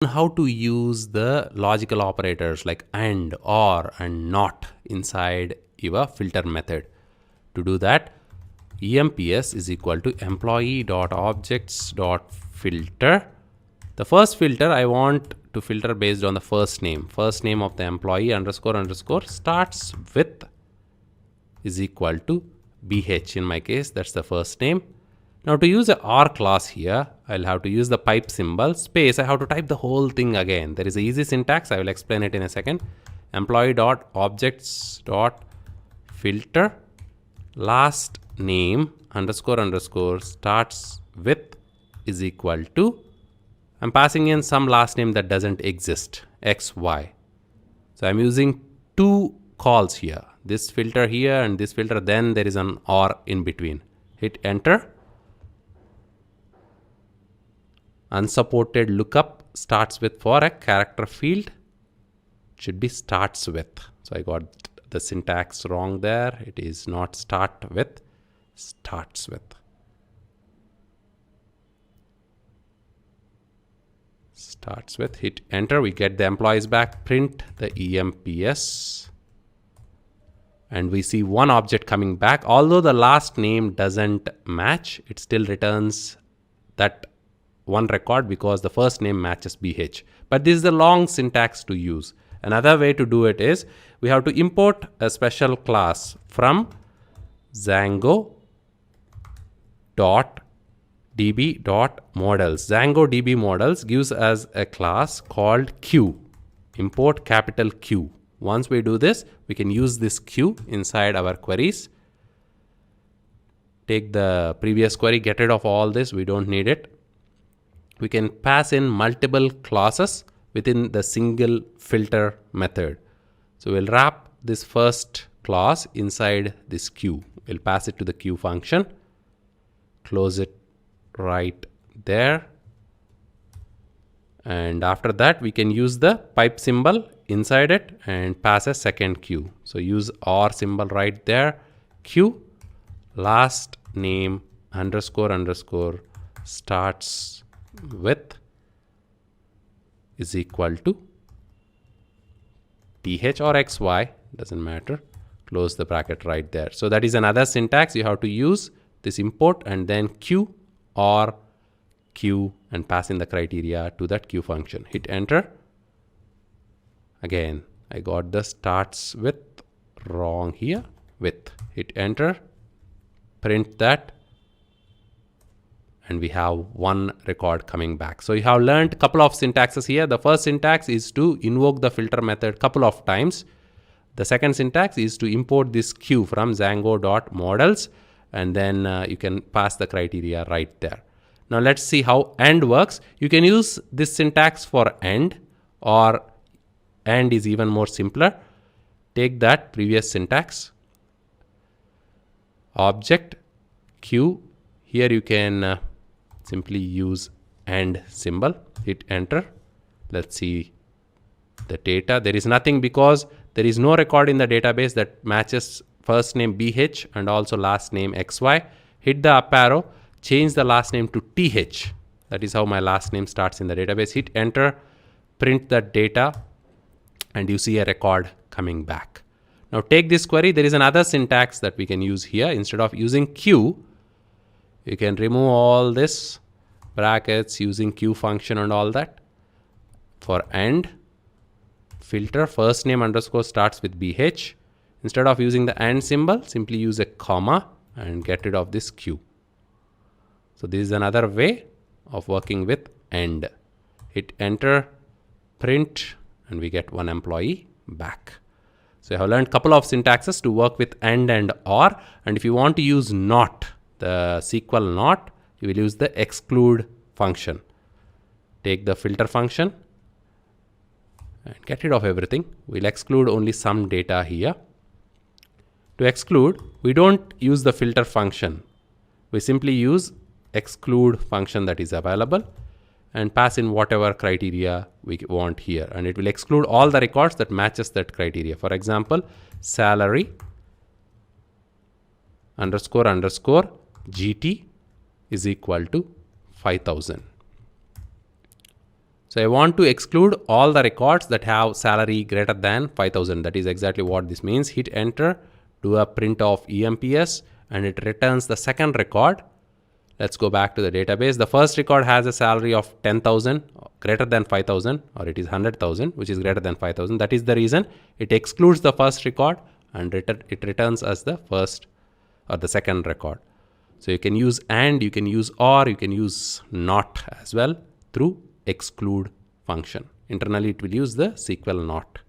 how to use the logical operators like and, or, and not inside your filter method. To do that, emps is equal to employee.objects.filter. The first filter I want to filter based on the first name. First name of the employee underscore underscore starts with is equal to bh. In my case, that's the first name. Now to use a R class here, I'll have to use the pipe symbol space. I have to type the whole thing again. There is an easy syntax. I will explain it in a second. Employee.objects.filter last name underscore underscore starts with is equal to, I'm passing in some last name that doesn't exist, XY. So I'm using two calls here. This filter here and this filter, then there is an OR in between. Hit enter. Unsupported lookup starts with for a character field. It should be starts with. So I got the syntax wrong there. It is not start with, starts with. Starts with, hit enter. We get the employees back, print the EMPS. And we see one object coming back. Although the last name doesn't match, it still returns that one record because the first name matches BH. But this is the long syntax to use. Another way to do it is we have to import a special class from Django db.models. Django db models gives us a class called Q. Import capital Q. Once we do this, we can use this Q inside our queries. Take the previous query, get rid of all this. We don't need it. We can pass in multiple classes within the single filter method. So we'll wrap this first class inside this Q. We'll pass it to the Q function. Close it right there. And after that, we can use the pipe symbol inside it and pass a second Q. So use OR symbol right there. Q last name underscore underscore starts with is equal to th or xy, doesn't matter. Close the bracket right there. So that is another syntax. You have to use this import and then Q or Q and pass in the criteria to that Q function. Hit enter. Again, I got the starts with wrong here with. Hit enter. Print that. And we have one record coming back. So you have learned a couple of syntaxes here. The first syntax is to invoke the filter method a couple of times. The second syntax is to import this Q from Django.models and then you can pass the criteria right there. Now let's see how AND works. You can use this syntax for AND, or AND is even more simpler. Take that previous syntax. Object Q. Here you can simply use AND symbol. Hit enter. Let's see the data. There is nothing because there is no record in the database that matches first name BH and also last name XY. Hit the up arrow. Change the last name to TH. That is how my last name starts in the database. Hit enter. Print that data. And you see a record coming back. Now take this query. There is another syntax that we can use here. Instead of using Q, you can remove all this brackets using Q function and all that. For AND, filter first name underscore starts with BH. Instead of using the AND symbol, simply use a comma and get rid of this Q. So this is another way of working with AND. Hit enter, print, and we get one employee back. So I have learned a couple of syntaxes to work with and OR. And if you want to use NOT, the SQL NOT, you will use the exclude function. Take the filter function and get rid of everything. We'll exclude only some data here. To exclude, we don't use the filter function. We simply use exclude function that is available and pass in whatever criteria we want here. And it will exclude all the records that matches that criteria. For example, salary underscore underscore GT is equal to 5,000. So I want to exclude all the records that have salary greater than 5,000. That is exactly what this means. Hit enter, do a print of EMPS, and it returns the second record. Let's go back to the database. The first record has a salary of 10,000 greater than 5,000, or it is 100,000, which is greater than 5,000. That is the reason it excludes the first record and it returns as the first or the second record. So you can use and, you can use or, you can use not as well through exclude function. Internally, it will use the SQL not.